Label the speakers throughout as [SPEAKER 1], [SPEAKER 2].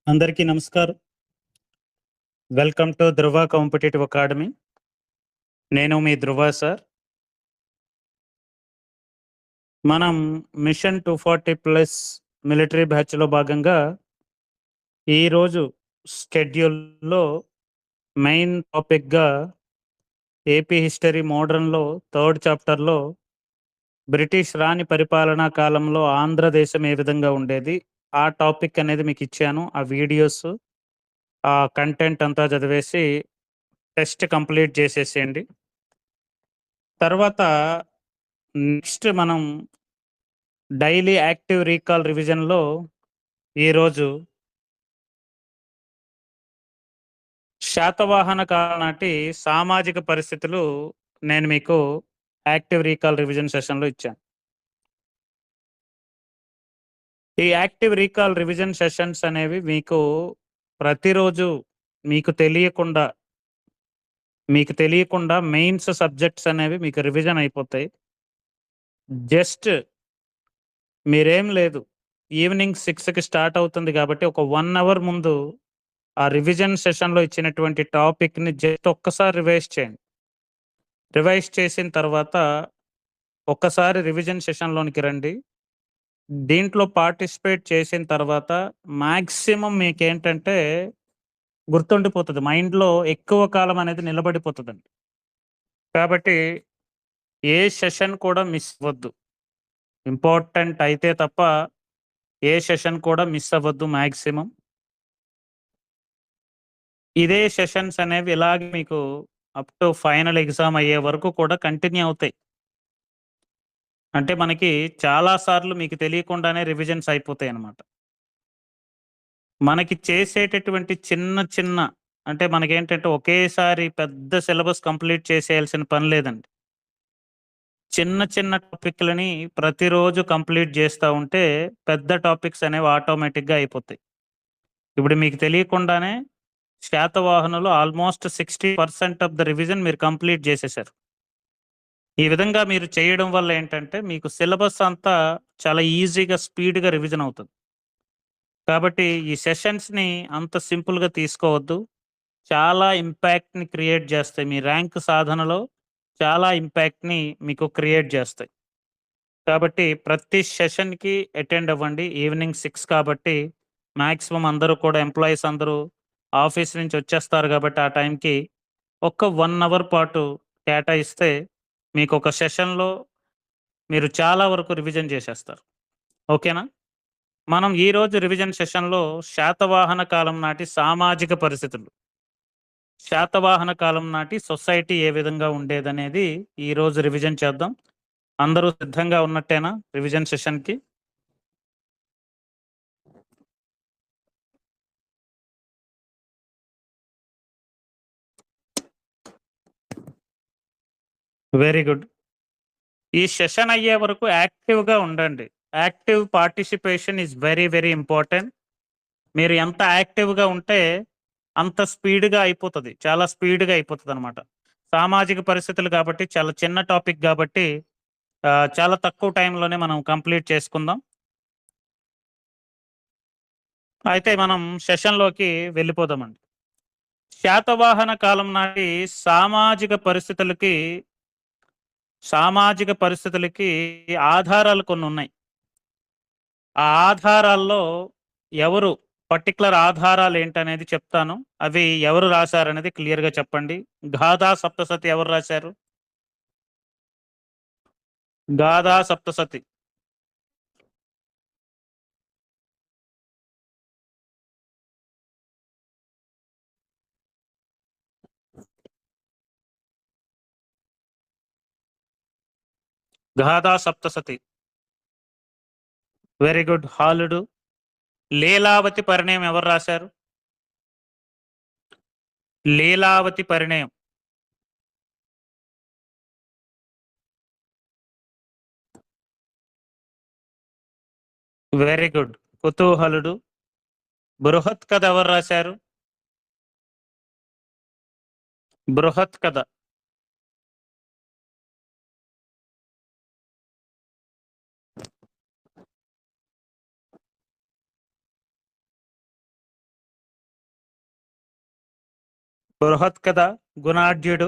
[SPEAKER 1] అందరికీ నమస్కారం. Welcome to Dhruva competitive academy. నేను మీ ధృవ సార్. మనం మిషన్ 240+ మిలిటరీ బ్యాచ్‌లో భాగంగా ఈరోజు షెడ్యూల్‌లో మెయిన్ టాపిక్‌గా ఏపీ హిస్టరీ మోడర్న్‌లో థర్డ్ చాప్టర్‌లో బ్రిటిష్ రాణి పరిపాలనా కాలంలో ఆంధ్రదేశం ఏ విధంగా ఉండేది? ఆ టాపిక్ అనేది మీకిచ్చాను. ఆ వీడియోస్, ఆ కంటెంట్ అంతా చదివేసి టెస్ట్ కంప్లీట్ చేసేసేయండి. తర్వాత నెక్స్ట్ మనం డైలీ యాక్టివ్ రీకాల్ రివిజన్‌లో ఈరోజు శాతవాహన కాలం నాటి సామాజిక పరిస్థితులు నేను మీకు యాక్టివ్ రీకాల్ రివిజన్ సెషన్‌లో ఇచ్చాను. ఈ యాక్టివ్ రీకాల్ రివిజన్ సెషన్స్ అనేవి మీకు ప్రతిరోజు మీకు తెలియకుండా, మెయిన్స్ సబ్జెక్ట్స్ అనేవి మీకు రివిజన్ అయిపోతాయి. జస్ట్ మీరేం లేదు. ఈవినింగ్ 6కి స్టార్ట్ అవుతుంది కాబట్టి ఒక 1 అవర్ ముందు ఆ రివిజన్ సెషన్‌లో ఇచ్చినటువంటి టాపిక్‌ని జస్ట్ ఒక్కసారి రివైజ్ చేయండి. రివైజ్ చేసిన తర్వాత ఒక్కసారి రివిజన్ సెషన్‌లోనికి రండి. దీంట్లో పార్టిసిపేట్ చేసిన తర్వాత మాక్సిమం మీకేంటంటే గుర్తుండిపోతది. మైండ్‌లో ఎక్కువ కాలం అనేది నిలబడిపోతదండి. కాబట్టి ఏ సెషన్ కూడా మిస్ అవ్వద్దు. ఇంపార్టెంట్ అయితే తప్ప ఏ సెషన్ కూడా మిస్ అవ్వద్దు మాక్సిమం. ఇదే సెషన్స్ అనేవి ఇలాగే మీకు అప్ టు ఫైనల్ ఎగ్జామ్ అయ్యే వరకు కూడా కంటిన్యూ అవుతాయి. అంటే మనకి చాలా సార్లు మీకు తెలియకుండానే రివిజన్స్ అయిపోతాయన్నమాట. మనకి చేసేటటువంటి చిన్న చిన్న అంటే మనకేంటంటే ఒకేసారి పెద్ద సిలబస్ కంప్లీట్ చేసేయాల్సిన పని లేదండి. చిన్న చిన్న టాపిక్‌లని ప్రతిరోజు కంప్లీట్ జేస్తా ఉంటే పెద్ద టాపిక్స్ అనేవి ఆటోమేటిక్‌గా అయిపోతాయి. ఇప్పుడు మీకు తెలియకుండానే శాతవాహనులు ఆల్మోస్ట్ 60% ఆఫ్ ద రివిజన్ మీరు కంప్లీట్ జేసేసారు. ఈ విధంగా మీరు చేయడం వల్ల ఏంటంటే మీకు సిలబస్ అంతా చాలా ఈజీగా, స్పీడ్‌గా రివిజన్ అవుతది. కాబట్టి ఈ సెషన్స్‌ని అంత సింపుల్‌గా తీసుకోవద్దు. చాలా ఇంపాక్ట్‌ని క్రియేట్ చేస్తాయి. మీ ర్యాంక్ సాధనలో చాలా ఇంపాక్ట్‌ని మీకు క్రియేట్ చేస్తాయి. కాబట్టి ప్రతి సెషన్‌కి అటెండ్ అవ్వండి. ఈవినింగ్ 6 కాబట్టి మాక్సిమం అందరూ కూడా ఎంప్లాయీస్ అందరూ ఆఫీస్ నుంచి వచ్చేస్తారు కాబట్టి ఆ టైంకి ఒక్క 1 అవర్ పాటు కేటాయిస్తే మీకొక సెషన్‌లో మీరు చాలా వరకు రివిజన్ చేసేస్తారు. ఓకేనా? మనం ఈరోజు రివిజన్ సెషన్‌లో శాతవాహన కాలం నాటి సామాజిక పరిస్థితులు, శాతవాహన కాలం నాటి సొసైటీ ఏ విధంగా ఉండేదనేది ఈరోజు రివిజన్ చేద్దాం. అందరూ సిద్ధంగా ఉన్నట్టేనా రివిజన్ సెషన్‌కి? Very good. ఈ సెషన్ అయ్యే వరకు యాక్టివ్‌గా ఉండండి. Active participation is very, very important. మీరు ఎంత యాక్టివ్‌గా ఉంటే అంత స్పీడ్‌గా అయిపోతది. చాలా స్పీడ్‌గా అయిపోతదనమాట. సామాజిక పరిస్థితులు కాబట్టి చాలా చిన్న టాపిక్ గాబట్టి చాలా తక్కువ టైంలోనే మనం కంప్లీట్ చేసుకుందాం. అయితే మనం సెషన్‌లోకి వెళ్ళిపోదామండి. శాతవాహన కాలం నాటి సామాజిక పరిస్థితులకి, సామాజిక పరిస్థితులకి ఆధారాలు కొన్నున్నాయి. ఆ ఆధారాల్లో ఎవరు పర్టిక్యులర్ ఆధారాలేంటనేది చెప్తాను. అవి ఎవరు రాశారనేది క్లియర్‌గా చెప్పండి. 'గాథా సప్తసతి' ఎవరు రాశారు? 'గాథా సప్తసతి'. 'గాథా సప్తసతి'. Very good. హాలుడు. 'లీలావతి పరిణయం' ఎవరు రాశారు? 'లీలావతి పరిణయం'. Very good. 'కుతూహలుడు'. 'బృహత్ కథ' ఎవరు రాశారు? 'బృహత్ కథ'. బృహత్కథ, గుణాఢ్యుడు,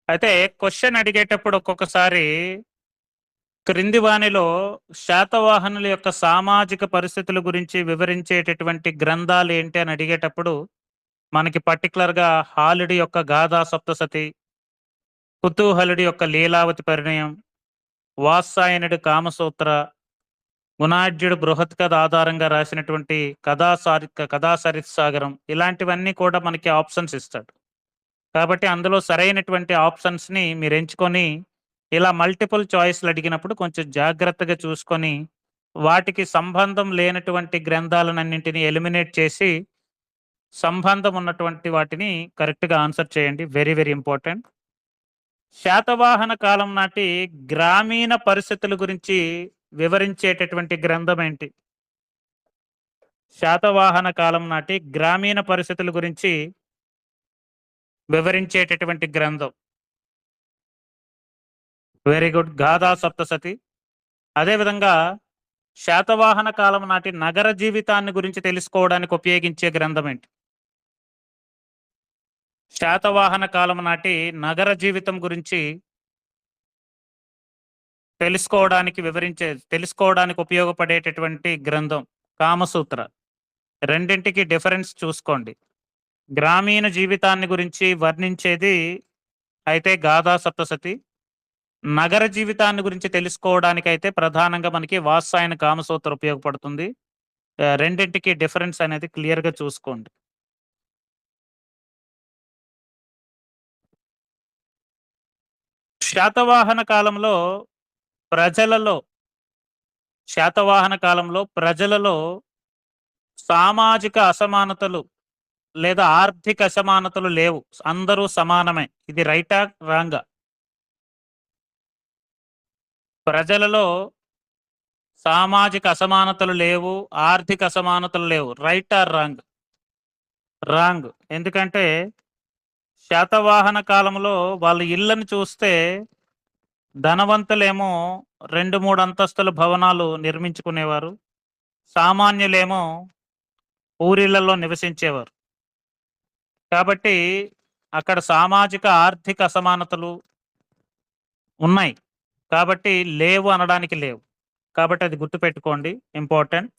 [SPEAKER 1] అయితే క్వశ్చన్ అడిగేటప్పుడు ఒక్కొక్కసారి క్రింది వానిలో శాతవాహనుల యొక్క సామాజిక పరిస్థితుల గురించి వివరించేటటువంటి గ్రంథాలు ఏంటి అని అడిగేటప్పుడు మనకి పర్టికులర్గా హాలుడి యొక్క గాథా సప్తసతి, కుతూహలుడి యొక్క లీలావతి పరిణయం, వాత్సాయనుడి కామసూత్ర, గుణాఢ్యుడు బృహత్ కథ ఆధారంగా రాసినటువంటి కథాసరిత్సాగరం, ఇలాంటివన్నీ కూడా మనకి ఆప్షన్స్ ఇస్తాడు. కాబట్టి అందులో సరైనటువంటి ఆప్షన్స్ని మీరు ఎంచుకొని ఇలా మల్టిపుల్ చాయిస్లు అడిగినప్పుడు కొంచెం జాగ్రత్తగా చూసుకొని వాటికి సంబంధం లేనటువంటి గ్రంథాలన్నింటినీ ఎలిమినేట్ చేసి సంబంధం ఉన్నటువంటి వాటిని కరెక్ట్గా ఆన్సర్ చేయండి. Very very important. శాతవాహన కాలం నాటి గ్రామీణ పరిస్థితుల గురించి వివరించేటటువంటి గ్రంథం ఏంటి? శాతవాహన కాలం నాటి గ్రామీణ పరిస్థితుల గురించి వివరించేటటువంటి గ్రంథం. Very good, Gatha Saptasati. అదేవిధంగా శాతవాహన కాలం నాటి నగర జీవితాన్ని గురించి తెలుసుకోవడానికి ఉపయోగించే గ్రంథం ఏంటి? శాతవాహన కాలం నాటి నగర జీవితం గురించి తెలుసుకోవడానికి ఉపయోగపడేటటువంటి గ్రంథం కామసూత్ర. రెండింటికి డిఫరెన్స్ చూసుకోండి. గ్రామీణ జీవితాన్ని గురించి వర్ణించేది అయితే గాథా సప్తసతి, నగర జీవితాన్ని గురించి తెలుసుకోవడానికైతే ప్రధానంగా మనకి వాత్సాయన కామసూత్ర ఉపయోగపడుతుంది. రెండింటికి డిఫరెన్స్ అనేది క్లియర్గా చూసుకోండి. శాతవాహన కాలంలో సామాజిక అసమానతలు లేదా ఆర్థిక అసమానతలు లేవు, అందరూ సమానమే. ఇది రైటా రాంగా? ప్రజలలో సామాజిక అసమానతలు లేవు, ఆర్థిక అసమానతలు లేవు. Right or wrong? రాంగ్. ఎందుకంటే శాతవాహన కాలంలో వాళ్ళ ఇళ్ళని చూస్తే ధనవంతులేమో 2-3 అంతస్తుల భవనాలు నిర్మించుకునేవారు, సామాన్యులేమో ఊరిళ్లలో నివసించేవారు. కాబట్టి అక్కడ సామాజిక ఆర్థిక అసమానతలు ఉన్నాయి, కాబట్టి లేవు అనడానికి లేవు. కాబట్టి అది గుర్తుపెట్టుకోండి, ఇంపార్టెంట్.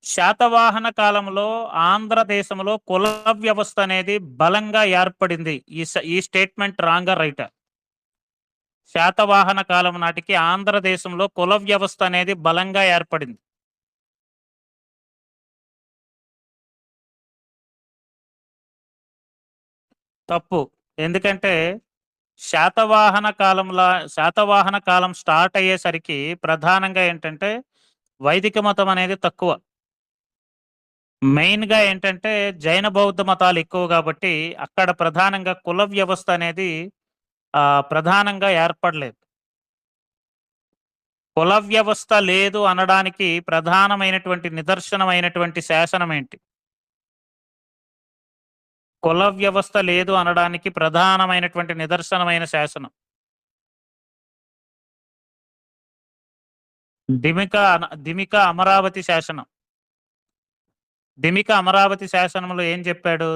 [SPEAKER 1] శాతవాహన కాలంలో ఆంధ్రదేశంలో కుల వ్యవస్థ అనేది బలంగా ఏర్పడింది. ఈ స్టేట్మెంట్ రాంగా రైటా? శాతవాహన కాలం నాటికి ఆంధ్రదేశంలో కుల వ్యవస్థ అనేది బలంగా ఏర్పడింది. తప్పు. ఎందుకంటే శాతవాహన కాలం స్టార్ట్ అయ్యేసరికి ప్రధానంగా ఏంటంటే వైదిక మతం అనేది తక్కువ. మెయిన్గా ఏంటంటే జైన బౌద్ధ మతాలు ఎక్కువ, కాబట్టి అక్కడ ప్రధానంగా కుల వ్యవస్థ అనేది ప్రధానంగా ఏర్పడలేదు. కుల వ్యవస్థ లేదు అనడానికి ప్రధానమైనటువంటి నిదర్శనమైనటువంటి శాసనం ఏంటి? కుల వ్యవస్థ లేదు అనడానికి ప్రధానమైనటువంటి నిదర్శనమైన శాసనం దిమిక అమరావతి శాసనం. దిమిక అమరావతి శాసనంలో ఏం చెప్పాడు?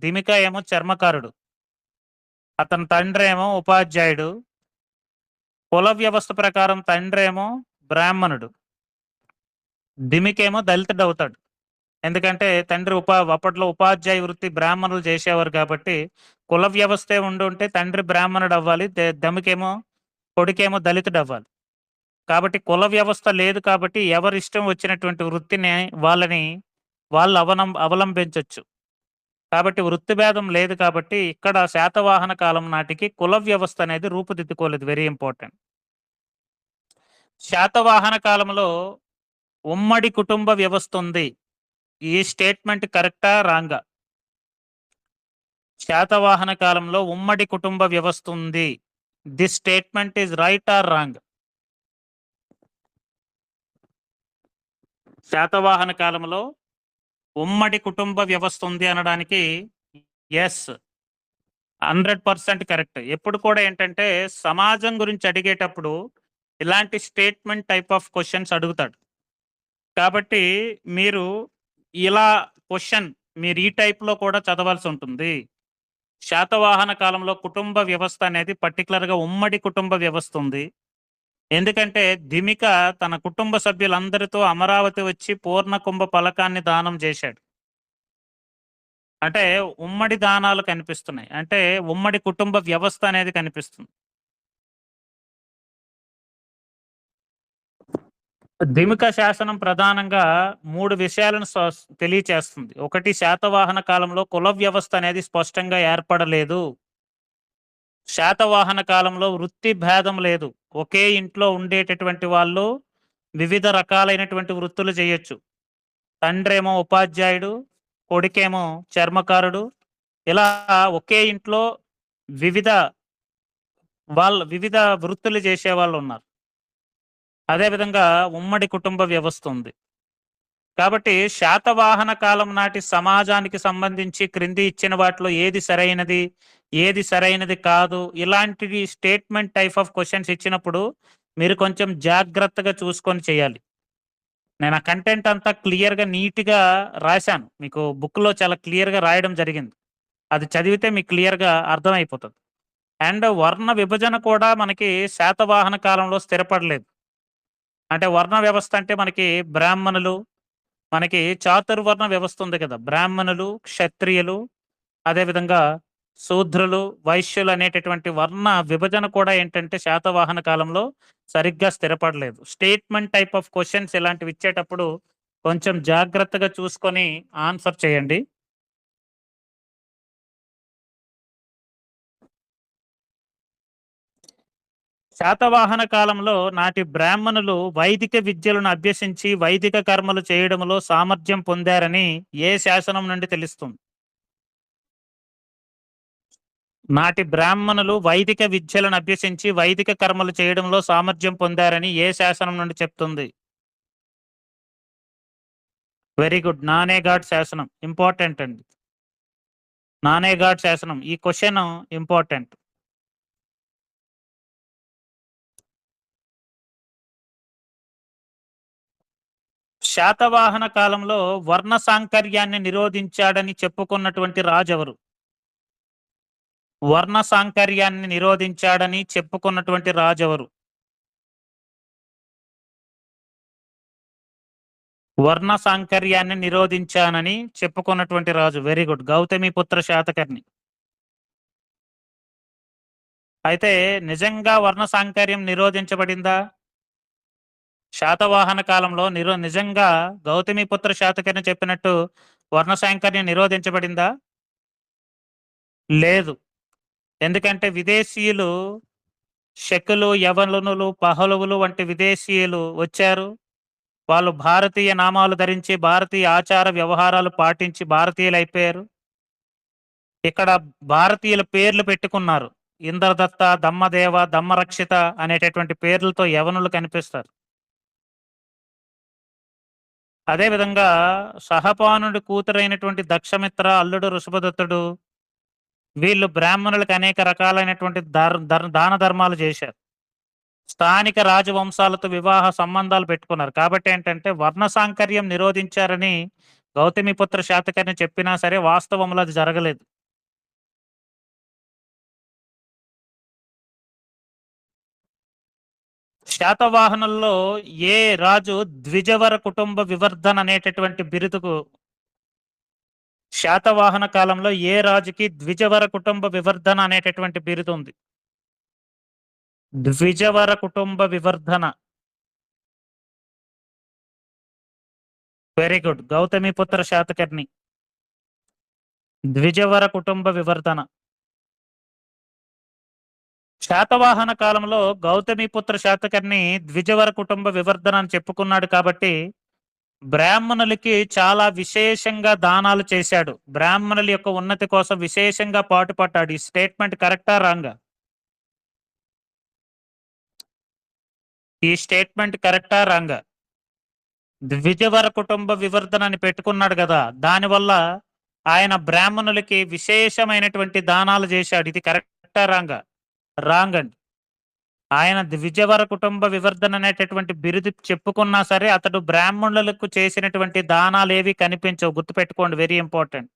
[SPEAKER 1] దిమిక ఏమో చర్మకారుడు, అతని తండ్రి ఏమో ఉపాధ్యాయుడు. కుల వ్యవస్థ ప్రకారం తండ్రి ఏమో బ్రాహ్మణుడు, దిమికేమో దళితుడు అవుతాడు. ఎందుకంటే తండ్రి అప్పట్లో ఉపాధ్యాయ వృత్తి బ్రాహ్మణులు చేసేవారు, కాబట్టి కుల వ్యవస్థే ఉంటే తండ్రి బ్రాహ్మణుడు అవ్వాలి, కొడుకేమో దళితుడు అవ్వాలి. కాబట్టి కుల వ్యవస్థ లేదు, కాబట్టి ఎవరి ఇష్టం వచ్చినటువంటి వృత్తిని వాళ్ళు అవలంబించవచ్చు. కాబట్టి వృత్తి భేదం లేదు. కాబట్టి ఇక్కడ శాతవాహన కాలం నాటికి కుల వ్యవస్థ అనేది రూపుదిద్దుకోలేదు. Very important. శాతవాహన కాలంలో ఉమ్మడి కుటుంబ వ్యవస్థ ఉంది. ఈ స్టేట్మెంట్ కరెక్టా రాంగా? శాతవాహన కాలంలో ఉమ్మడి కుటుంబ వ్యవస్థ ఉంది. This statement is right or wrong? Satavahana కాలంలో ఉమ్మడి కుటుంబ వ్యవస్థ ఉంది అనడానికి ఎస్, 100% కరెక్ట్. ఎప్పుడు కూడా ఏంటంటే సమాజం గురించి అడిగేటప్పుడు ఇలాంటి స్టేట్మెంట్ టైప్ ఆఫ్ క్వశ్చన్స్ అడుగుతాడు. కాబట్టి మీరు ఇలా క్వశ్చన్ మీరు ఈ టైప్‌లో కూడా చదవాల్సి ఉంటుంది. శాతవాహన కాలంలో కుటుంబ వ్యవస్థ అనేది పర్టిక్యులర్‌గా ఉమ్మడి కుటుంబ వ్యవస్థ ఉంది. ఎందుకంటే దిమిక తన కుటుంబ సభ్యులందరితో అమరావతి వచ్చి పూర్ణకుంభ పలకాన్ని దానం చేశాడు. అంటే ఉమ్మడి దానాలు కనిపిస్తున్నాయి. అంటే ఉమ్మడి కుటుంబ వ్యవస్థ అనేది కనిపిస్తుంది. దిమిక శాసనం ప్రధానంగా 3 విషయాలను తెలియచేస్తుంది. ఒకటి, శాతవాహన కాలంలో కుల వ్యవస్థ అనేది స్పష్టంగా ఏర్పడలేదు. శాతవాహన కాలంలో వృత్తి భేదం లేదు. ఒకే ఇంట్లో ఉండేటటువంటి వాళ్ళు వివిధ రకాలైనటువంటి వృత్తులు చేయొచ్చు. తండ్రేమో ఉపాధ్యాయుడు, కొడుకేమో చర్మకారుడు. ఇలా ఒకే ఇంట్లో వివిధ వివిధ వృత్తులు చేసేవాళ్ళున్నారు. అదే విధంగా ఉమ్మడి కుటుంబ వ్యవస్థ ఉంది. కాబట్టి శాతవాహన కాలం నాటి సమాజానికి సంబంధించి క్రింది ఇచ్చిన వాటిలో ఏది సరైనది, ఏది సరైనది కాదు, ఇలాంటివి స్టేట్మెంట్ టైప్ ఆఫ్ క్వశ్చన్స్ ఇచ్చినప్పుడు మీరు కొంచెం జాగ్రత్తగా చూసుకొని చేయాలి. నేను ఆ కంటెంట్ అంతా క్లియర్‌గా, నీట్‌గా రాశాను. మీకు బుక్‌లో చాలా క్లియర్‌గా రాయడం జరిగింది. అది చదివితే మీకు క్లియర్‌గా అర్థమైపోతది. అండ్ వర్ణ విభజన కూడా మనకి శాతవాహన కాలంలో స్థిరపడలేదు. అంటే వర్ణ వ్యవస్థ అంటే మనకి బ్రాహ్మణులు, మనకి చాతుర్వర్ణ వ్యవస్థ ఉంది కదా! బ్రాహ్మణులు, క్షత్రియులు, అదేవిధంగా శూద్రులు, వైశ్యులు అనేటటువంటి వర్ణ విభజన కూడా ఏంటంటే శాతవాహన కాలంలో సరిగ్గా స్థిరపడలేదు. స్టేట్మెంట్ టైప్ ఆఫ్ క్వెషన్స్ ఇలాంటివి ఇచ్చేటప్పుడు కొంచెం జాగ్రత్తగా చూసుకొని ఆన్సర్ చేయండి. శాతవాహన కాలంలో నాటి బ్రాహ్మణులు వైదిక విద్యలను అభ్యసించి వైదిక కర్మలు చేయడంలో సామర్థ్యం పొందారని ఏ శాసనం నుండి తెలుస్తుంది? నాటి బ్రాహ్మణులు వైదిక విద్యలను అభ్యసించి వైదిక కర్మలు చేయడంలో సామర్థ్యం పొందారని ఏ శాసనం నుండి చెప్తుంది? Very good. నానేఘాట్ శాసనం ఇంపార్టెంట్ అండి. నానేఘాట్ శాసనం. ఈ క్వశ్చన్ ఇంపార్టెంట్. శాతవాహన కాలంలో వర్ణ సాంకర్యాన్ని నిరోధించాడని చెప్పుకున్నటువంటి రాజెవరు? వర్ణ సాంకర్యాన్ని నిరోధించాడని చెప్పుకున్నటువంటి రాజెవరు? వర్ణ సాంకర్యాన్ని నిరోధించానని చెప్పుకున్నటువంటి రాజు. Very good. గౌతమిపుత్ర శాతకర్ణి. అయితే నిజంగా వర్ణ సాంకర్యం నిరోధించబడిందా? శాతవాహన కాలంలో నిజంగా గౌతమిపుత్ర శాతకర్ణి చెప్పినట్టు వర్ణ సాంకర్యం నిరోధించబడిందా? లేదు. ఎందుకంటే విదేశీయులు శకులు, యవనులు, పహలవులు వంటి విదేశీయులు వచ్చారు. వాళ్ళు భారతీయ నామాలు ధరించి, భారతీయ ఆచార వ్యవహారాలు పాటించి భారతీయులైపోయారు. ఇక్కడ భారతీయుల పేర్లు పెట్టుకున్నారు. ఇంద్రదత్త, దమ్మదేవ, దమ్మరక్షిత అనేటటువంటి పేర్లతో యవనులు కనిపిస్తారు. అదే విధంగా సహపానుడి కూతురైనటువంటి దక్షమిత్ర, అల్లుడు వృషభదత్తుడు, వీళ్ళు బ్రాహ్మణులకు అనేక రకాలైనటువంటి దాన ధర్మాలు చేశారు. స్థానిక రాజవంశాలతో వివాహ సంబంధాలు పెట్టుకున్నారు. కాబట్టి ఏంటంటే వర్ణ సాంకర్యం నిరోధించారని గౌతమిపుత్ర శాతకర్ణి చెప్పినా సరే వాస్తవంలో అది జరగలేదు. శాతవాహనుల్లో ఏ రాజు ద్విజవర కుటుంబ వివర్ధన్ అనేటటువంటి బిరుదుకు, శాతవాహన కాలంలో ఏ రాజుకి ద్విజవర కుటుంబ వివర్ధన అనేటటువంటి బిరుదు ఉంది? ద్విజవర కుటుంబ వివర్ధన. Very good. గౌతమిపుత్ర శాతకర్ణి. ద్విజవర కుటుంబ వివర్ధన. శాతవాహన కాలంలో గౌతమిపుత్ర శాతకర్ణి ద్విజవర కుటుంబ వివర్ధన అని చెప్పుకున్నాడు కాబట్టి బ్రాహ్మణులకి చాలా విశేషంగా దానాలు చేశాడు. బ్రాహ్మణుల యొక్క ఉన్నతి కోసం విశేషంగా పాటుపడ్డాడు. ఈ స్టేట్మెంట్ కరెక్టా రాంగా? ఈ స్టేట్మెంట్ కరెక్టా రాంగా? ద్విజవర కుటుంబ వివర్ధన అని పెట్టుకున్నాడు కదా, దానివల్ల ఆయన బ్రాహ్మణులకి విశేషమైనటువంటి దానాలు చేశాడు. ఇది కరెక్టా రాంగా? రాంగ్ అండి. ఆయన విజయవర కుటుంబ వివర్ధన అనేటటువంటి బిరుదు చెప్పుకున్నా సరే అతడు బ్రాహ్మణులకు చేసినటువంటి దానాలేవి కనిపించవు. గుర్తుపెట్టుకోండి, వెరీ ఇంపార్టెంట్.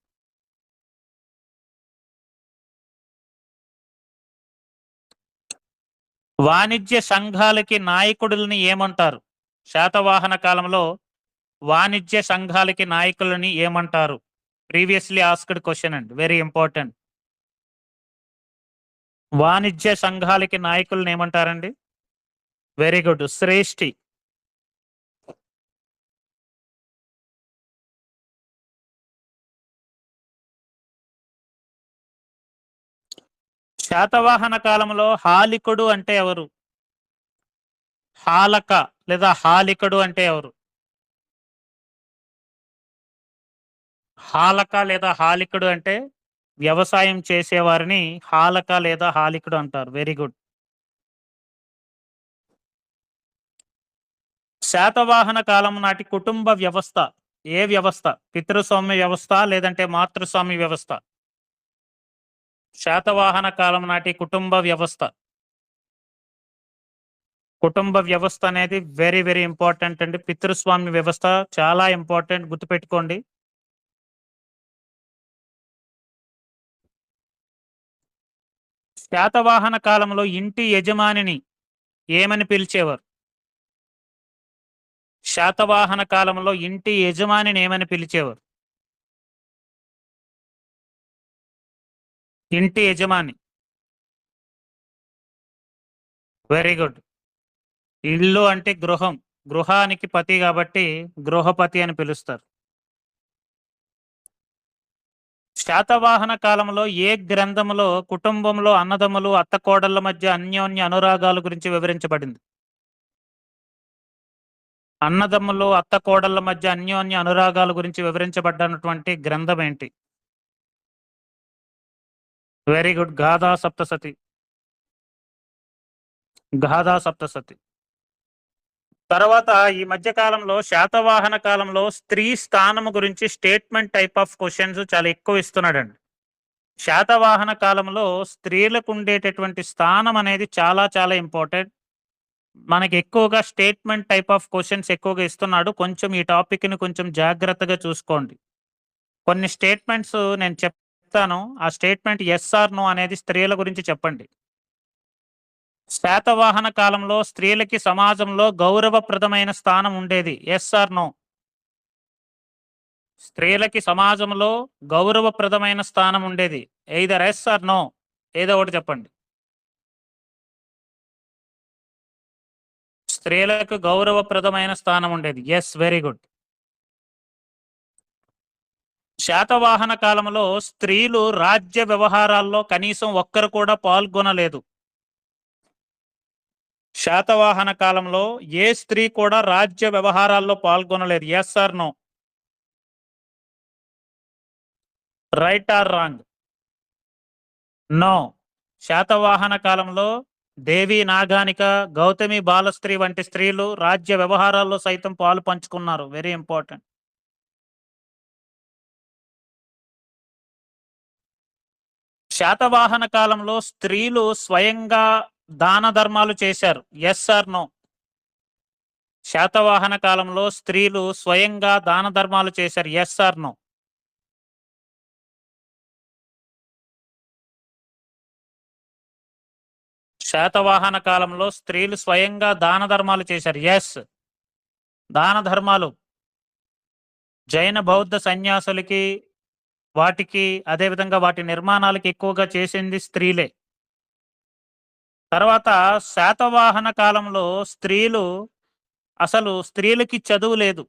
[SPEAKER 1] వాణిజ్య సంఘాలకి నాయకుడులని ఏమంటారు? శాతవాహన కాలంలో వాణిజ్య సంఘాలకి నాయకులని ఏమంటారు? ప్రీవియస్లీ ఆస్క్డ్ క్వశ్చన్ అండి, వెరీ ఇంపార్టెంట్. వాణిజ్య సంఘాలకి నాయకులను ఏమంటారండి? వెరీ గుడ్, శ్రేష్ఠి. శాతవాహన కాలంలో హాలికుడు అంటే ఎవరు? హాలక లేదా హాలికుడు అంటే ఎవరు? హాలక లేదా హాలికుడు అంటే వ్యవసాయం చేసేవారిని హాలక లేదా హాలికుడు అంటారు. Very good. శాతవాహన కాలం నాటి కుటుంబ వ్యవస్థ ఏ వ్యవస్థ? పితృస్వామ్య వ్యవస్థ లేదంటే మాతృస్వామ్య వ్యవస్థ? శాతవాహన కాలం నాటి కుటుంబ వ్యవస్థ. కుటుంబ వ్యవస్థ అనేది వెరీ వెరీ ఇంపార్టెంట్ అండి. పితృస్వామ్య వ్యవస్థ చాలా ఇంపార్టెంట్, గుర్తుపెట్టుకోండి. శాతవాహన కాలంలో ఇంటి యజమానిని ఏమని పిలిచేవారు? శాతవాహన కాలంలో ఇంటి యజమానిని ఏమని పిలిచేవారు? ఇంటి యజమాని. Very good. ఇల్లు అంటే గృహం, గృహానికి పతి కాబట్టి గృహపతి అని పిలుస్తారు. శాతవాహన కాలంలో ఏ గ్రంథములో కుటుంబంలో అన్నదమ్ములు అత్తకోడళ్ల మధ్య అన్యోన్య అనురాగాల గురించి వివరించబడింది? అన్నదమ్ములు అత్తకోడళ్ల మధ్య అన్యోన్య అనురాగాల గురించి వివరించబడినటువంటి గ్రంథం ఏంటి? Very good, Gatha Saptasati. గాథా సప్తసతి. తర్వాత ఈ మధ్య కాలంలో శాతవాహన కాలంలో స్త్రీ స్థానము గురించి స్టేట్మెంట్ టైప్ ఆఫ్ క్వశ్చన్స్ చాలా ఎక్కువ ఇస్తున్నాడండి. శాతవాహన కాలంలో స్త్రీలకు ఉండేటటువంటి స్థానం అనేది చాలా చాలా ఇంపార్టెంట్. మనకి ఎక్కువగా స్టేట్మెంట్ టైప్ ఆఫ్ క్వశ్చన్స్ ఎక్కువగా ఇస్తున్నాడు. కొంచెం ఈ టాపిక్ ని కొంచెం జాగ్రత్తగా చూసుకోండి. కొన్ని స్టేట్మెంట్స్ నేను చెప్తాను, ఆ స్టేట్మెంట్ ఎస్ ఆర్ నో అనేది స్త్రీల గురించి చెప్పండి. శాతవాహన కాలంలో స్త్రీలకి సమాజంలో గౌరవప్రదమైన స్థానం ఉండేది, ఎస్ ఆర్ నో? స్త్రీలకి సమాజంలో గౌరవప్రదమైన స్థానం ఉండేది, ఎయిదర్ ఎస్ ఆర్ నో? ఏదో ఒకటి చెప్పండి. స్త్రీలకు గౌరవప్రదమైన స్థానం ఉండేది, ఎస్, వెరీ గుడ్. శాతవాహన కాలంలో స్త్రీలు రాజ్య వ్యవహారాల్లో కనీసం ఒక్కరు కూడా పాల్గొనలేదు. శాతవాహన కాలంలో ఏ స్త్రీ కూడా రాజ్య వ్యవహారాల్లో పాల్గొనలేదు, yes or no? Right or wrong? No. Satavahana కాలంలో దేవి నాగానిక, గౌతమి బాలస్త్రీ వంటి స్త్రీలు రాజ్య వ్యవహారాల్లో సైతం పాలు పంచుకున్నారు, వెరీ ఇంపార్టెంట్. శాతవాహన కాలంలో స్త్రీలు స్వయంగా దాన ధర్మాలు చేశారు, ఎస్ ఆర్ నో? శాతవాహన కాలంలో స్త్రీలు స్వయంగా దాన ధర్మాలు చేశారు, ఎస్ ఆర్ నో? శాతవాహన కాలంలో స్త్రీలు స్వయంగా దాన ధర్మాలు చేశారు, ఎస్. దాన ధర్మాలు జైన బౌద్ధ సన్యాసులకి, వాటికి అదేవిధంగా వాటి నిర్మాణాలకి ఎక్కువగా చేసింది స్త్రీలే. తర్వాత శాతవాహన కాలంలో స్త్రీలకి చదువు లేదు.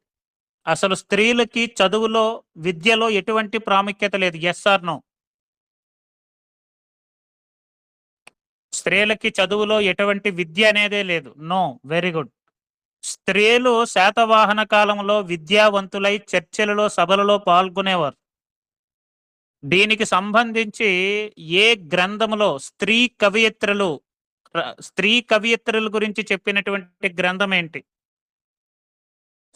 [SPEAKER 1] అసలు స్త్రీలకి చదువులో, విద్యలో ఎటువంటి ప్రాముఖ్యత లేదు, ఎస్ ఆర్ నో? స్త్రీలకి చదువులో ఎటువంటి విద్య అనేదే లేదు, నో, వెరీ గుడ్. స్త్రీలు శాతవాహన కాలంలో విద్యావంతులై చర్చలలో, సభలలో పాల్గొనేవారు. దీనికి సంబంధించి ఏ గ్రంథములో స్త్రీ కవియత్రుల గురించి చెప్పినటువంటి గ్రంథం ఏంటి?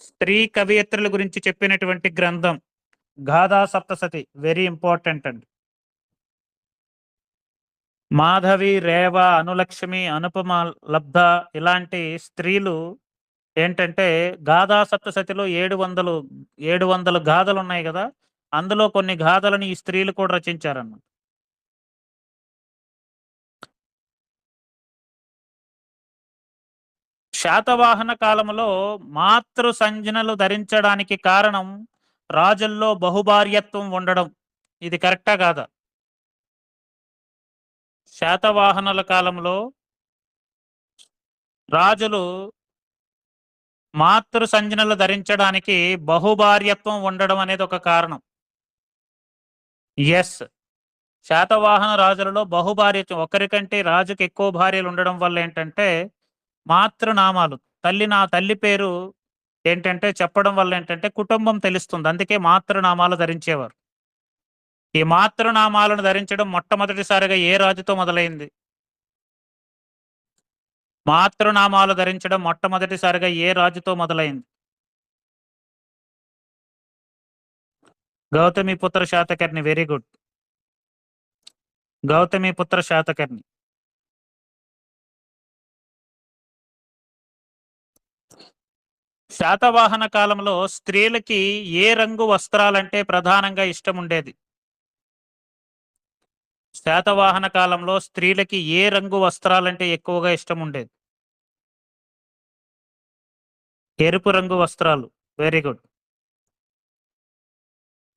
[SPEAKER 1] స్త్రీ కవియత్రుల గురించి చెప్పినటువంటి గ్రంథం గాథా సప్తసతి, వెరీ ఇంపార్టెంట్ అండి. మాధవి, రేవ, అనులక్ష్మి, అనుపమ, లబ్ధ ఇలాంటి స్త్రీలు ఏంటంటే గాథా సప్తశతిలో 700 గాథలున్నాయి గదా! అందులో కొన్ని గాథలని ఈ స్త్రీలు కూడా రచించారన్నమాట. శాతవాహన కాలంలో మాతృ సంజ్ఞలు ధరించడానికి కారణం రాజుల్లో బహుభార్యత్వం ఉండడం. ఇది కరెక్టా కాదా? శాతవాహనుల కాలంలో రాజులు మాతృ సంజ్ఞలు ధరించడానికి బహుభార్యత్వం ఉండడం అనేది ఒక కారణం. యెస్. శాతవాహన రాజులలో బహుభార్యత్వం ఒకరికంటే రాజుకి ఎక్కువ భార్యలు ఉండడం వల్ల ఏంటంటే మాతృనామాలు తల్లి పేరు ఏంటంటే చెప్పడం వల్ల ఏంటంటే కుటుంబం తెలుస్తుంది. అందుకే మాతృనామాలు ధరించేవారు. ఈ మాతృనామాలను ధరించడం మొట్టమొదటిసారిగా ఏ రాజుతో మొదలైంది? మాతృనామాలు ధరించడం మొట్టమొదటిసారిగా ఏ రాజుతో మొదలైంది? గౌతమిపుత్ర శాతకర్ణి. Very good. గౌతమిపుత్ర శాతకర్ణి. శాతవాహన కాలంలో స్త్రీలకి ఏ రంగు వస్త్రాలంటే ప్రధానంగా ఇష్టం ఉండేది? శాతవాహన కాలంలో స్త్రీలకి ఏ రంగు వస్త్రాలంటే ఎక్కువగా ఇష్టం ఉండేది? ఎరుపు రంగు వస్త్రాలు. Very good.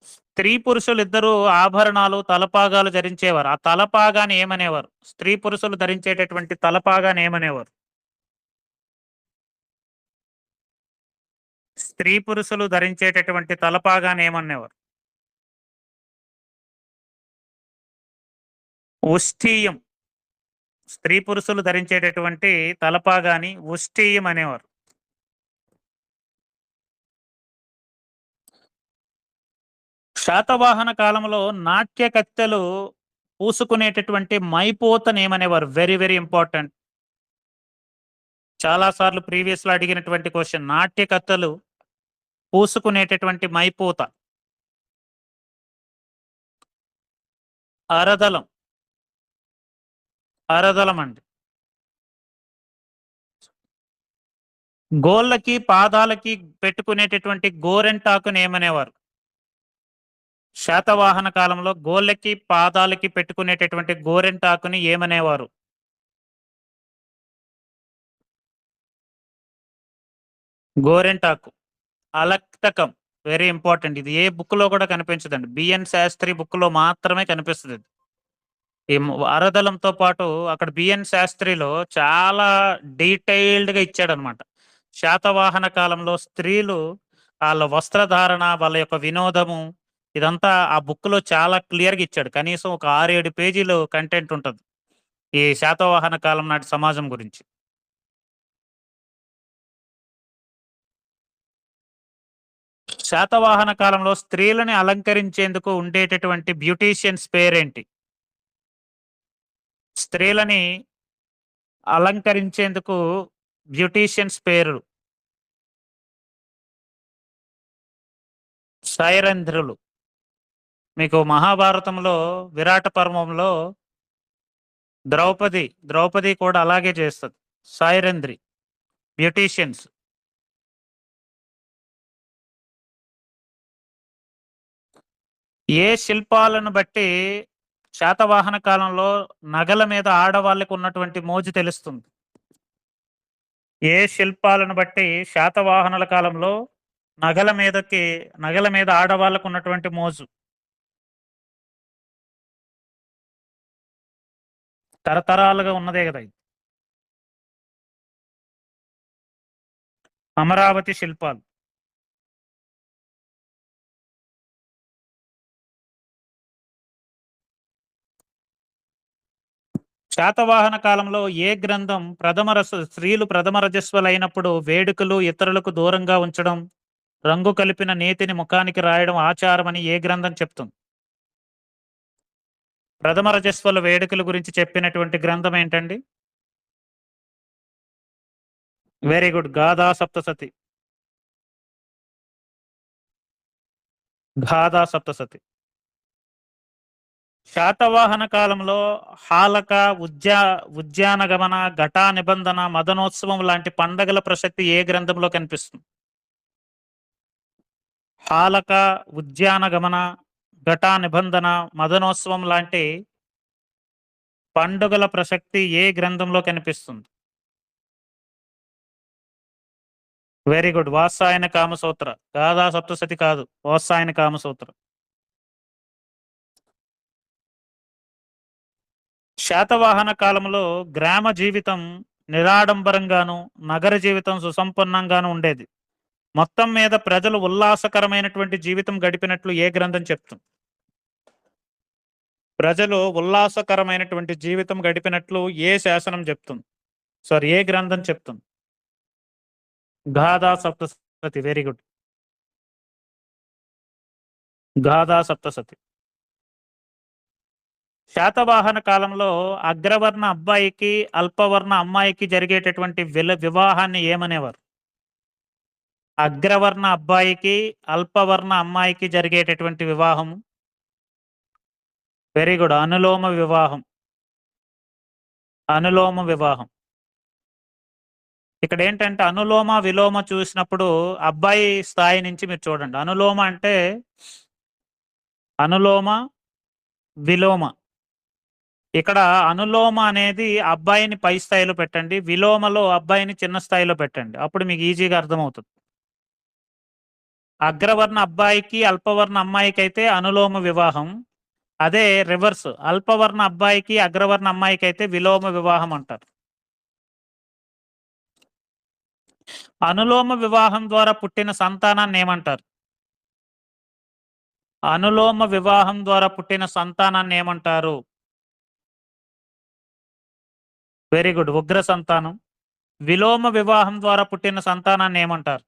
[SPEAKER 1] స్త్రీ పురుషులిద్దరూ ఆభరణాలు, తలపాగాలు ధరించేవారు. ఆ తలపాగాని ఏమనేవారు? స్త్రీ పురుషులు ధరించేటటువంటి తలపాగాని ఏమనేవారు? స్త్రీ పురుషులు ధరించేటటువంటి తలపాగాని ఏమనేవారు? ఉష్ఠీయం. స్త్రీ పురుషులు ధరించేటటువంటి తలపాగాని ఉష్ఠీయం అనేవారు. శాతవాహన కాలంలో నాట్య కత్తెలు పూసుకునేటటువంటి మైపోతనేమనేవారు? Very very important. చాలా సార్లు ప్రీవియస్ లో అడిగినటువంటి క్వశ్చన్. నాట్య కత్తెలు పూసుకునేటటువంటి మైపోత. అరదలం. అరదలం అండి. గోళ్ళకి పాదాలకి పెట్టుకునేటటువంటి గోరెంటాకుని ఏమనేవారు? శాతవాహన కాలంలో గోళ్ళకి పాదాలకి పెట్టుకునేటటువంటి గోరెంటాకుని ఏమనేవారు? గోరెంటాకు. అలక్తకం. Very important. ఇది ఏ బుక్ లో కూడా కనిపించదండి. బిఎన్ శాస్త్రి బుక్ లో మాత్రమే కనిపిస్తుంది. ఈ అరదలంతో పాటు అక్కడ బిఎన్ శాస్త్రిలో చాలా డీటెయిల్డ్ గా ఇచ్చాడనమాట. శాతవాహన కాలంలో స్త్రీలు వాళ్ళ వస్త్రధారణ, వాళ్ళ యొక్క వినోదము ఇదంతా ఆ బుక్ లో చాలా క్లియర్ గా ఇచ్చాడు. కనీసం ఒక 6-7 పేజీలు కంటెంట్ ఉంటది ఈ శాతవాహన కాలం నాటి సమాజం గురించి. శాతవాహన కాలంలో స్త్రీలని అలంకరించేందుకు ఉండేటటువంటి బ్యూటీషియన్స్ పేరేంటి? స్త్రీలని అలంకరించేందుకు బ్యూటీషియన్స్ పేరు? సైరంధ్రులు. మీకు మహాభారతంలో విరాట పర్వంలో ద్రౌపది కూడా అలాగే చేస్తది. సైరంధ్రి. బ్యూటీషియన్స్. ఏ శిల్పాలను బట్టి శాతవాహన కాలంలో నగల మీద ఆడవాళ్ళకి ఉన్నటువంటి మోజు తెలుస్తుంది? ఏ శిల్పాలను బట్టి శాతవాహనుల కాలంలో నగల మీద ఆడవాళ్ళకు ఉన్నటువంటి మోజు? తరతరాలుగా ఉన్నదే కదా ఇది. అమరావతి శిల్పాలు. శాతవాహన కాలంలో ఏ గ్రంథం స్త్రీలు ప్రథమ రజస్వలైనప్పుడు వేడుకలు ఇతరులకు దూరంగా ఉంచడం, రంగు కలిపిన నేతిని ముఖానికి రాయడం ఆచారమని ఏ గ్రంథం చెప్తుంది? ప్రథమ రజస్వల వేడుకల గురించి చెప్పినటువంటి గ్రంథం ఏంటండి? Very good. గాథా సప్తసతి. గాథా సప్తసతి. శాతవాహన కాలంలో హాలక, ఉద్యానగమన, ఘటా నిబంధన, మదనోత్సవం లాంటి పండగల ప్రసక్తి ఏ గ్రంథంలో కనిపిస్తుంది? హాలక, ఉద్యానగమన, ఘటా నిబంధన, మదనోత్సవం లాంటి పండుగల ప్రసక్తి ఏ గ్రంథంలో కనిపిస్తుంది? Very good. వాత్సాయన కామసూత్ర. గాథా సప్తశతి కాదు, వాత్సాయన కామసూత్ర. శాతవాహన కాలంలో గ్రామ జీవితం నిరాడంబరంగాను, నగర జీవితం సుసంపన్నంగాను ఉండేది. మొత్తం మీద ప్రజలు ఉల్లాసకరమైనటువంటి జీవితం గడిపినట్లు ఏ గ్రంథం చెప్తుంది? ప్రజలు ఉల్లాసకరమైనటువంటి జీవితం గడిపినట్లు ఏ శాసనం చెప్తుంది? సారీ, ఏ గ్రంథం చెప్తుంది? గాథా సప్తశతి. Very good. గాథా సప్తశతి. శాతవాహన కాలంలో అగ్రవర్ణ అబ్బాయికి, అల్పవర్ణ అమ్మాయికి జరిగేటటువంటి వివాహాన్ని ఏమనేవారు? అగ్రవర్ణ అబ్బాయికి, అల్పవర్ణ అమ్మాయికి జరిగేటటువంటి వివాహం. Very good. అనులోమ వివాహం. అనులోమ వివాహం. ఇక్కడ ఏంటంటే అనులోమ విలోమ చూసినప్పుడు అబ్బాయి స్థాయి నుంచి మీరు చూడండి. అనులోమ అంటే అనులోమ విలోమ. ఇక్కడ అనులోమ అనేది అబ్బాయిని పై స్థాయిలో పెట్టండి, విలోమలో అబ్బాయిని చిన్న స్థాయిలో పెట్టండి, అప్పుడు మీకు ఈజీగా అర్థమవుతుంది. అగ్రవర్ణ అబ్బాయికి, అల్పవర్ణ అమ్మాయికి అయితే అనులోమ వివాహం. అదే రివర్స్, అల్పవర్ణ అబ్బాయికి, అగ్రవర్ణ అమ్మాయికి అయితే విలోమ వివాహం అంటారు. అనులోమ వివాహం ద్వారా పుట్టిన సంతానాన్ని ఏమంటారు? అనులోమ వివాహం ద్వారా పుట్టిన సంతానాన్ని ఏమంటారు? Very good. ఉగ్ర సంతానం. విలోమ వివాహం ద్వారా పుట్టిన సంతానాన్ని ఏమంటారు?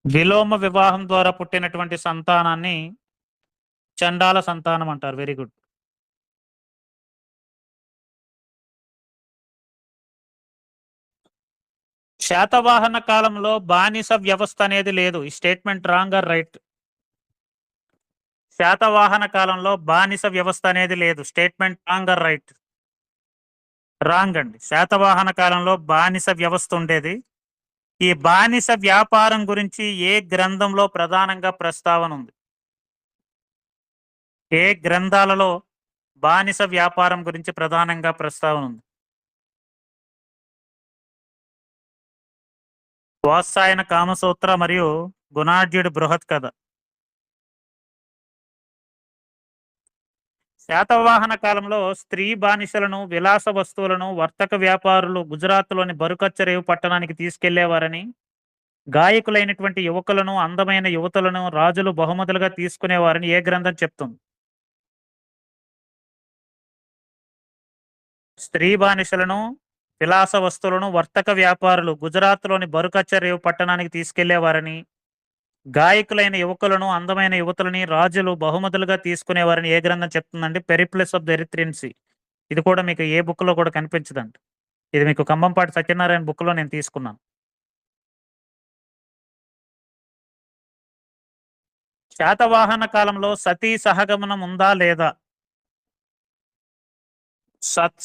[SPEAKER 1] విలోమ వివాహం ద్వారా పుట్టినటువంటి సంతానాన్ని చండాల సంతానం అంటారు. Very good. శాతవాహన కాలంలో బానిస వ్యవస్థ అనేది లేదు. ఈ statement wrong or right? Satavahana కాలంలో బానిస వ్యవస్థ అనేది లేదు. Statement wrong or right? Wrong అండి. శాతవాహన కాలంలో బానిస వ్యవస్థ ఉండేది. ఈ బానిస వ్యాపారం గురించి ఏ గ్రంథంలో ప్రధానంగా ప్రస్తావన ఉంది? ఏ గ్రంథాలలో బానిస వ్యాపారం గురించి ప్రధానంగా ప్రస్తావన ఉంది? వాత్సాయన కామసూత్ర మరియు గుణాఢ్యుడి బృహత్ కథ. శాతవాహన కాలంలో స్త్రీ బానిసలను, విలాస వస్తువులను వర్తక వ్యాపారులు గుజరాత్లోని బరుకచ్చరేవు పట్టణానికి తీసుకెళ్లేవారని, గాయకులైనటువంటి యువకులను, అందమైన యువతులను రాజులు బహుమతులుగా తీసుకునేవారని ఏ గ్రంథం చెప్తుంది? స్త్రీ బానిసలను, విలాస వస్తువులను వర్తక వ్యాపారులు గుజరాత్లోని బరుకచ్చరేవు పట్టణానికి తీసుకెళ్లేవారని, గాయకులైన యువకులను, అందమైన యువతులని రాజులు బహుమతులుగా తీసుకునేవారని ఏ గ్రంథం చెప్తుందండి? Periplus of the Erythraean Sea. ఇది కూడా మీకు ఏ బుక్ లో కూడా కనిపించదండి. ఇది మీకు కంబంపాటి సత్యనారాయణ బుక్ లో నేను తీసుకున్నాను. శాతవాహన కాలంలో సతీ సహగమనం ఉందా లేదా?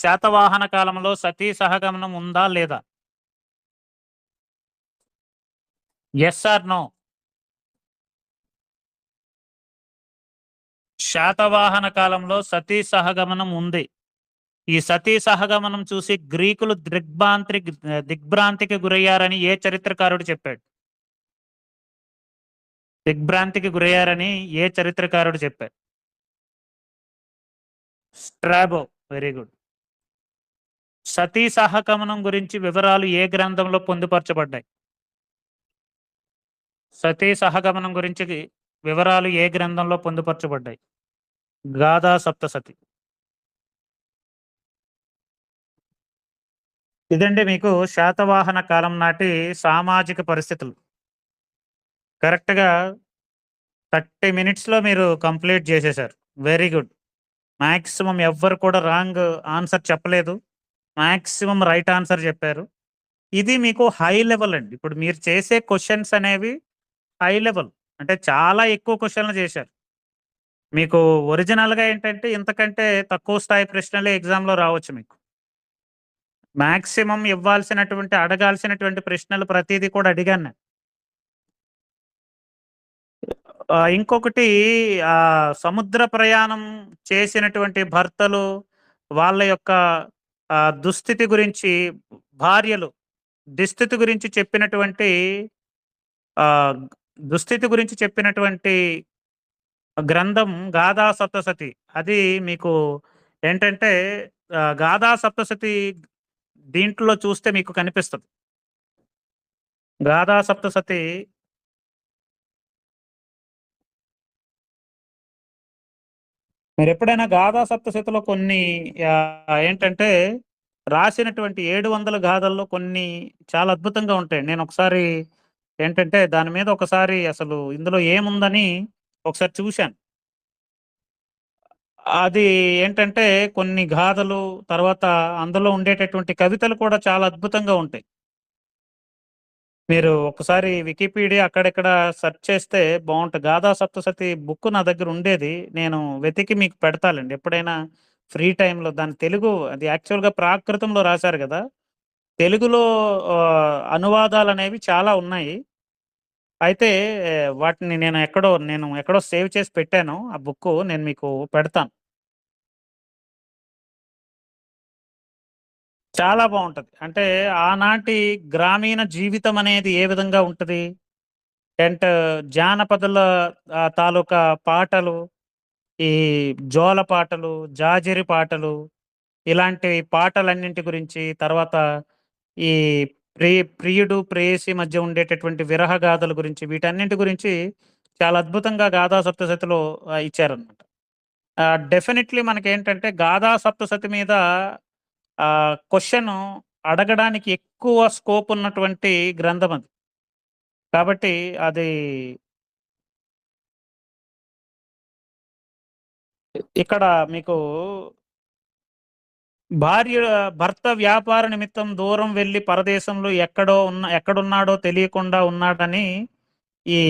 [SPEAKER 1] శాతవాహన కాలంలో సతీ సహగమనం ఉందా లేదా? Yes or no? శాతవాహన కాలంలో సతీ సహగమనం ఉంది. ఈ సతీ సహగమనం చూసి గ్రీకులు దిగ్భ్రాంతికి గురయ్యారని ఏ చరిత్రకారుడు చెప్పాడు? దిగ్భ్రాంతికి గురయ్యారని ఏ చరిత్రకారుడు చెప్పాడు? స్ట్రాబో. Very good. సతీ సహగమనం గురించి వివరాలు ఏ గ్రంథంలో పొందుపరచబడ్డాయి? సతీ సహగమనం గురించి వివరాలు ఏ గ్రంథంలో పొందుపరచబడ్డాయి? గాథా సప్తశతి. ఇదండి మీకు శాతవాహన కాలం నాటి సామాజిక పరిస్థితులు. కరెక్ట్గా 30 minutesలో మీరు కంప్లీట్ చేసేశారు. Very good. మాక్సిమం ఎవ్వరు కూడా రాంగ్ ఆన్సర్ చెప్పలేదు. మాక్సిమం రైట్ ఆన్సర్ చెప్పారు. ఇది మీకు హై లెవెల్ అండి. ఇప్పుడు మీరు చేసే క్వశ్చన్స్ అనేవి హై లెవెల్, అంటే చాలా ఎక్కువ క్వశ్చన్లు చేశారు. మీకు ఒరిజినల్‌గా ఏంటంటే ఇంతకంటే తక్కువ స్థాయి ప్రశ్నలే ఎగ్జామ్‌లో రావచ్చు మీకు. మాక్సిమం ఇవ్వాల్సినటువంటి, అడగాల్సినటువంటి ప్రశ్నలు ప్రతీదీ కూడా అడిగాను నేను. ఇంకొకటి సముద్ర ప్రయాణం చేసినటువంటి భర్తలు, వాళ్ళ యొక్క దుస్థితి గురించి, భార్యలు దుస్థితి గురించి చెప్పినటువంటి ఆహ్, దుస్థితి గురించి చెప్పినటువంటి గ్రంథం 'గాథా సప్తసతి'. అది మీకు ఏంటంటే 'గాథా సప్తసతి' దీంట్లో చూస్తే మీకు కనిపిస్తది. 'గాథా సప్తసతి' మీరెప్పుడైనా 'గాథా సప్తశతిలో' కొన్ని ఏంటంటే రాసినటువంటి 700 గాథల్లో కొన్ని చాలా అద్భుతంగా ఉంటాయి. నేనొకసారి ఏంటంటే దాని మీద ఒకసారి అసలు ఇందులో ఏముందని ఒకసారి చూశాను. అది ఏంటంటే కొన్ని గాథలు, తర్వాత అందులో ఉండేటటువంటి కవితలు కూడా చాలా అద్భుతంగా ఉంటాయి. మీరు ఒకసారి వికీపీడియా అక్కడిక్కడ సెర్చ్ చేస్తే బావుంటది. 'గాథా సప్తసతి' బుక్ నా దగ్గర ఉండేది. నేను వెతికి మీకు పెడతాలెండి. ఎప్పుడైనా ఫ్రీ టైమ్‌లో దాని తెలుగు అది యాక్చువల్‌గా ప్రాకృతంలో రాశారు గదా! తెలుగులో అనువాదాలనేవి చాలా ఉన్నాయి. అయితే వాటిని నేను ఎక్కడో సేవ్ చేసి పెట్టాను. ఆ బుక్కు నేను మీకు పెడతాను. చాలా బావుంటది. అంటే ఆనాటి గ్రామీణ జీవితం అనేది ఏ విధంగా ఉంటది? అండ్ జానపదుల తాలూకా పాటలు, ఈ జోల పాటలు, జాజిరి పాటలు, ఇలాంటి పాటలన్నింటి గురించి, తర్వాత ఈ ప్రియుడు, ప్రేయసి మధ్య ఉండేటటువంటి విరహ గాథల గురించి, వీటన్నింటి గురించి చాలా అద్భుతంగా 'గాథా సప్తశతిలో' ఇచ్చారనమాట. డెఫినెట్‌లీ మనకేంటంటే 'గాథా సప్తశతి' మీద క్వెషను అడగడానికి ఎక్కువ స్కోప్ ఉన్నటువంటి గ్రంథం అది. కాబట్టి అది ఇక్కడ మీకు భార్య భర్త వ్యాపార నిమిత్తం దూరం వెళ్లి పరదేశంలో ఎక్కడున్నాడో తెలియకుండా ఉన్నాడని ఈ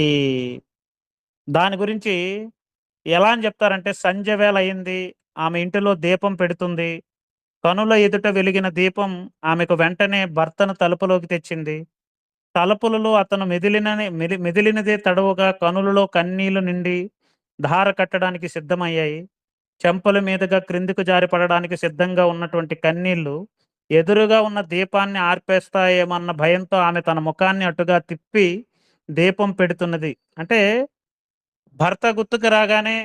[SPEAKER 1] దాని గురించి ఎలా అని చెప్తారంటే, సంధ్య వేళ అయింది. ఆమె ఇంటిలో దీపం పెడుతుంది. కనుల ఎదుట వెలిగిన దీపం ఆమెకు వెంటనే భర్తను తలుపులోకి తెచ్చింది. తలుపులలో అతను మెదిలినదే తడవుగా కనులలో కన్నీళ్లు నిండి ధార కట్టడానికి సిద్ధమయ్యాయి. చెంపల మీదుగా క్రిందికి జారి పడడానికి సిద్ధంగా ఉన్నటువంటి కన్నీళ్లు, ఎదురుగా ఉన్న దీపాన్ని ఆర్పేస్తాయేమన్న భయంతో ఆమె తన ముఖాన్ని అటుగా తిప్పి దీపం పెడుతున్నది. అంటే భర్త గుర్తుకు రాగానే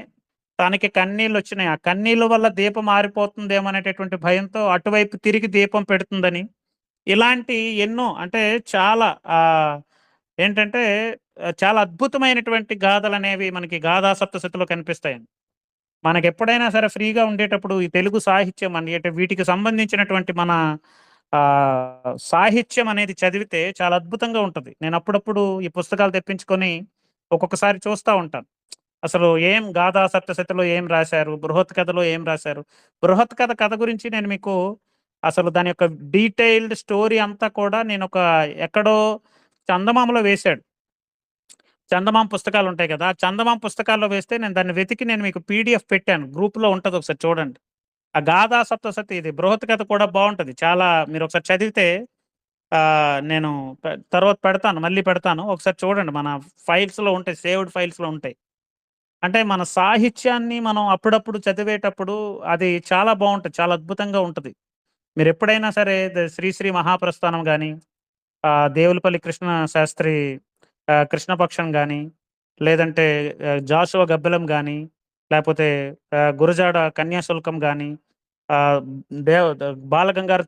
[SPEAKER 1] తనకి కన్నీళ్లొచ్చినాయి. ఆ కన్నీళ్ల వల్ల దీపం ఆరిపోతుందేమో అనేటటువంటి భయంతో అటువైపు తిరిగి దీపం పెడుతుందని, ఇలాంటి ఎన్నో అంటే చాలా ఏంటంటే చాలా అద్భుతమైనటువంటి గాథలనేవి మనకి 'గాథా సప్తశతిలో' కనిపిస్తాయండి. మనకెప్పుడైనా సరే ఫ్రీగా ఉండేటప్పుడు ఈ తెలుగు సాహిత్యం అంటే వీటికి సంబంధించినటువంటి మన సాహిత్యం అనేది చదివితే చాలా అద్భుతంగా ఉంటది. నేనప్పుడప్పుడు ఈ పుస్తకాలు తెప్పించుకొని ఒక్కొక్కసారి చూస్తా ఉంటాను. అసలు ఏం 'గాథా సప్తశతిలో' ఏం రాశారు? 'బృహత్ కథలో' ఏం రాశారు? 'బృహత్ కథ' గురించి నేను మీకు అసలు దాని యొక్క డీటెయిల్డ్ స్టోరీ అంతా కూడా ఎక్కడో చందమామలో వేశాడు. చందమామ పుస్తకాలుంటాయి గదా! ఆ చందమామ పుస్తకాల్లో వేస్తే నేను దాన్ని వెతికి మీకు పీడీఎఫ్ పెట్టాను. గ్రూప్‌లో ఉంటది ఒకసారి చూడండి. ఆ 'గాథా సప్తశతి' ఇది 'బృహత్ కథ' కూడా బావుంటది. చాలా మీరొకసారి చదివితే నేను తర్వాత పెడతాను. మళ్ళీ పెడతాను. ఒకసారి చూడండి. మన ఫైల్స్‌లో ఉంటాయి. సేవ్డ్ ఫైల్స్‌లో ఉంటాయి. అంటే మన సాహిత్యాన్ని మనం అప్పుడప్పుడు చదివేటప్పుడు అది చాలా బావుంటది. చాలా అద్భుతంగా ఉంటది. మీరెప్పుడైనా సరే 'శ్రీశ్రీ మహాప్రస్థానం' గాని, దేవులపల్లి కృష్ణ శాస్త్రి 'కృష్ణపక్షం' గాని, లేదంటే 'జాషువా గబ్బెలం' గాని, లేపోతే 'గురజాడ కన్యాశుల్కం' గాని, ఆహ్, దేవ్ ద బాలగంగాధర్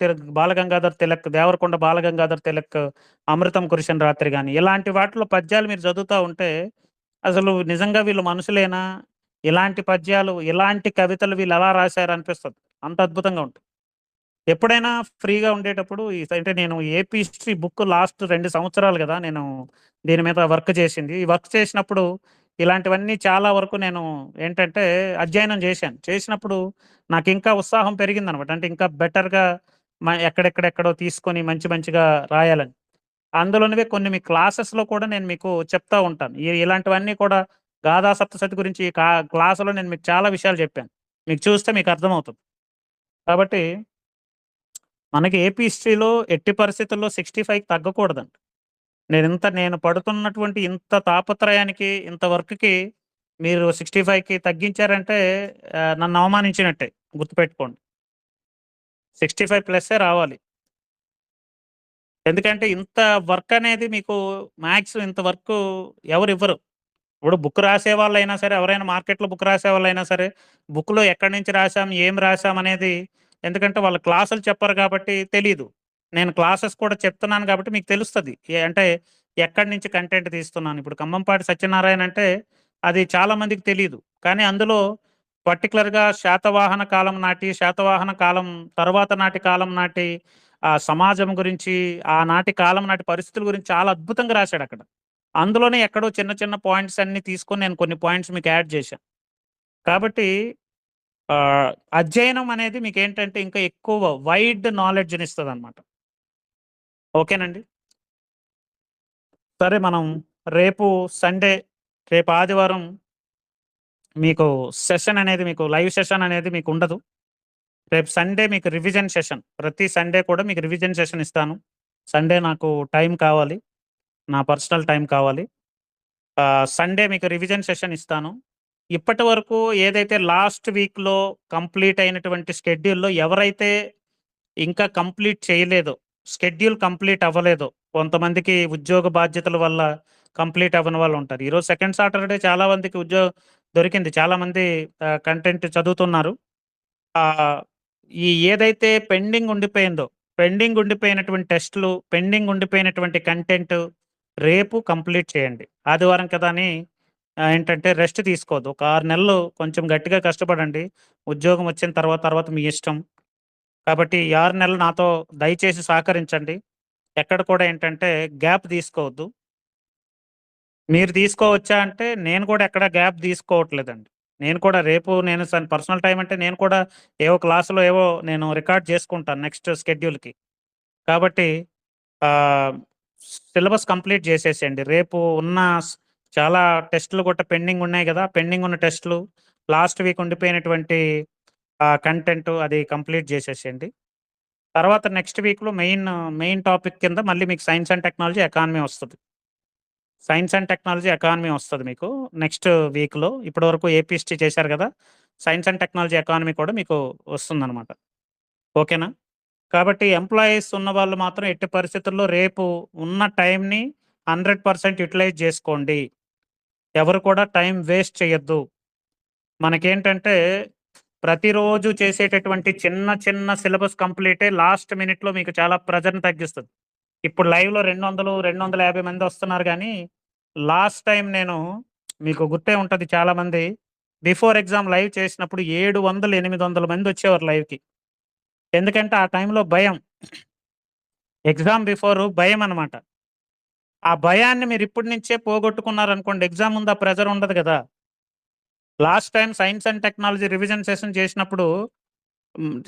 [SPEAKER 1] తిలక్ 'దేవరకొండ బాలగంగాధర్ తిలక్' 'అమృతం కురిసిన రాత్రి' గాని, ఇలాంటి వాటిలో పద్యాలు మీరు చదువుతా ఉంటే, అసలు నిజంగా వీళ్ళు మనుషులేనా? ఇలాంటి పద్యాలు, ఇలాంటి కవితలు వీళ్ళెలా రాశారనిపిస్తది. అంత అద్భుతంగా ఉంటాయి. ఎప్పుడైనా ఫ్రీగా ఉండేటప్పుడు అంటే నేను ఏపీ హిస్టరీ బుక్ లాస్ట్ 2 సంవత్సరాలు గదా! నేను దీని మీద వర్క్ చేసింది. ఈ వర్క్ చేసినప్పుడు ఇలాంటివన్నీ చాలా వరకు నేను ఏంటంటే అధ్యయనం చేశాను. చేసినప్పుడు నాకింకా ఉత్సాహం పెరిగిందనమాట. అంటే ఇంకా బెటర్‌గా ఎక్కడెక్కడెక్కడో తీసుకొని మంచి మంచిగా రాయాలని. అందులోనివే కొన్ని మీ క్లాసెస్‌లో కూడా నేను మీకు చెప్తా ఉంటాను. ఇలాంటివన్నీ కూడా గాథా సప్తశతి గురించి క్లాసులో నేను మీకు చాలా విషయాలు చెప్పాను. మీకు చూస్తే మీకు అర్థమవుతుంది. కాబట్టి మనకి ఏపీ హిస్టరీలో ఎట్టి పరిస్థితుల్లో 65కి తగ్గకూడదండి. నేను పడుతున్నటువంటి ఇంత తాపత్రయానికి, ఇంత వర్క్‌కి మీరు 65కి తగ్గించారంటే నన్ను అవమానించినట్టే గుర్తుపెట్టుకోండి. 65 ప్లస్సే రావాలి. ఎందుకంటే ఇంత వర్క్ అనేది మీకు మ్యాథ్స్ ఇంత వర్కు ఎవరివ్వరు. ఇప్పుడు బుక్ రాసేవాళ్ళైనా సరే, ఎవరైనా మార్కెట్‌లో బుక్ రాసేవాళ్ళైనా సరే, బుక్‌లో ఎక్కడి నుంచి రాసాం, ఏం రాసాం అనేది ఎందుకంటే వాళ్ళు క్లాసులు చెప్పరు కాబట్టి తెలీదు. నేను క్లాసెస్ కూడా చెప్తున్నాను కాబట్టి మీకు తెలుస్తది. అంటే ఎక్కడి నుంచి కంటెంట్ తీస్తున్నాను. ఇప్పుడు ఖమ్మంపాటి సత్యనారాయణ అంటే అది చాలా మందికి తెలీదు. కానీ అందులో పర్టిక్యులర్‌గా శాతవాహన కాలం నాటి, శాతవాహన కాలం తరువాత నాటి కాలం నాటి సమాజం గురించి, ఆనాటి కాలం నాటి పరిస్థితుల గురించి చాలా అద్భుతంగా రాశాడక్కడ. అందులోనే ఎక్కడో చిన్న చిన్న పాయింట్స్ అన్నీ తీసుకొని నేను కొన్ని పాయింట్స్ మీకు యాడ్ చేశాను. కాబట్టి అధ్యయనం అనేది మీకేంటంటే ఇంకా ఎక్కువ వైడ్ నాలెడ్జ్‌నిస్తదనమాట. ఓకేనండి. సరే మనం రేపు సండే, రేపు ఆదివారం మీకు సెషన్ అనేది మీకు లైవ్ సెషన్ అనేది మీకుండదు. రేపు సండే మీకు రివిజన్ సెషన్. ప్రతి సండే కూడా మీకు రివిజన్ సెషన్ ఇస్తాను. సండే నాకు టైం కావాలి. నా పర్సనల్ టైం కావాలి. సండే మీకు రివిజన్ సెషన్ ఇస్తాను. ఇప్పటి వరకు ఏదైతే లాస్ట్ వీక్‌లో కంప్లీట్ అయినటువంటి షెడ్యూల్‌లో ఎవరైతే ఇంకా కంప్లీట్ చేయలేదో, షెడ్యూల్ కంప్లీట్ అవ్వలేదో, కొంతమందికి ఉద్యోగ బాధ్యతల వల్ల కంప్లీట్ అవ్వని వాళ్ళుంటారు. ఈరోజు సెకండ్ సాటర్‌డే చాలా మందికి దొరికింది. చాలామంది కంటెంట్ చదువుతున్నారు. ఆహ్, ఏదైతే పెండింగ్ ఉండిపోయినటువంటి టెస్ట్‌లు, పెండింగ్ ఉండిపోయినటువంటి కంటెంట్ రేపు కంప్లీట్ చేయండి. ఆదివారం కదా అని ఏంటంటే రెస్ట్ తీసుకోవద్దు. ఒక 6 నెలలు కొంచెం గట్టిగా కష్టపడండి. ఉద్యోగం వచ్చిన తర్వాత మీ ఇష్టం. కాబట్టి ఈ 6 నెలలు నాతో దయచేసి సహకరించండి. ఎక్కడ కూడా ఏంటంటే గ్యాప్ తీసుకోవద్దు. మీరు తీసుకోవచ్చా అంటే నేను కూడా ఎక్కడ గ్యాప్ తీసుకోవట్లేదండి. నేను కూడా రేపు నేను పర్సనల్ టైమ్ అంటే నేను కూడా ఏవో క్లాసులో ఏవో నేను రికార్డ్ చేసుకుంటాను నెక్స్ట్ షెడ్యూల్‌కి. కాబట్టి ఆహ్, సిలబస్ కంప్లీట్ చేసేసేయండి. రేపు ఉన్న చాలా టెస్ట్‌లు కూడా పెండింగ్ ఉన్నాయి గదా! పెండింగ్ ఉన్న టెస్ట్‌లు, లాస్ట్ వీక్ ఉండిపోయినటువంటి కంటెంట్ అది కంప్లీట్ చేసేసేయండి. తర్వాత నెక్స్ట్ వీక్‌లో మెయిన్ టాపిక్ కింద మళ్ళీ మీకు సైన్స్ అండ్ టెక్నాలజీ, ఎకానమీ వస్తది. సైన్స్ అండ్ టెక్నాలజీ, ఎకానమీ వస్తది మీకు నెక్స్ట్ వీక్‌లో. ఇప్పటివరకు ఏపీ హిస్టరీ చేశారు గదా! సైన్స్ అండ్ టెక్నాలజీ, ఎకానమీ కూడా మీకు వస్తుందనమాట. ఓకేనా? కాబట్టి ఎంప్లాయీస్ ఉన్నవాళ్ళు మాత్రం ఎట్టి పరిస్థితుల్లో రేపు ఉన్న టైంని 100% యుటిలైజ్ జేసుకోండి. ఎవరు కూడా టైం వేస్ట్ చేయొద్దు. మనకేంటంటే ప్రతిరోజు చేసేటటువంటి చిన్న చిన్న సిలబస్ కంప్లీటే లాస్ట్ మినిట్‌లో మీకు చాలా ప్రెషర్‌ని తగ్గిస్తది. ఇప్పుడు లైవ్‌లో 200, 250 మంది వస్తున్నారు గానీ, లాస్ట్ టైమ్ నేను మీకు గుర్తే ఉంటది చాలామంది బిఫోర్ ఎగ్జామ్ లైవ్ చేసినప్పుడు 700, 800 మందొచ్చేవారు లైవ్‌కి. ఎందుకంటే ఆ టైంలో భయం. ఎగ్జామ్ బిఫోరు భయమనమాట. ఆ భయాన్ని మీరిప్పటి నుంచే పోగొట్టుకున్నారనుకోండి, ఎగ్జామ్ ముందు ఆ ప్రెషర్ ఉండదు గదా! Last time science and technology revision session చేసినప్పుడు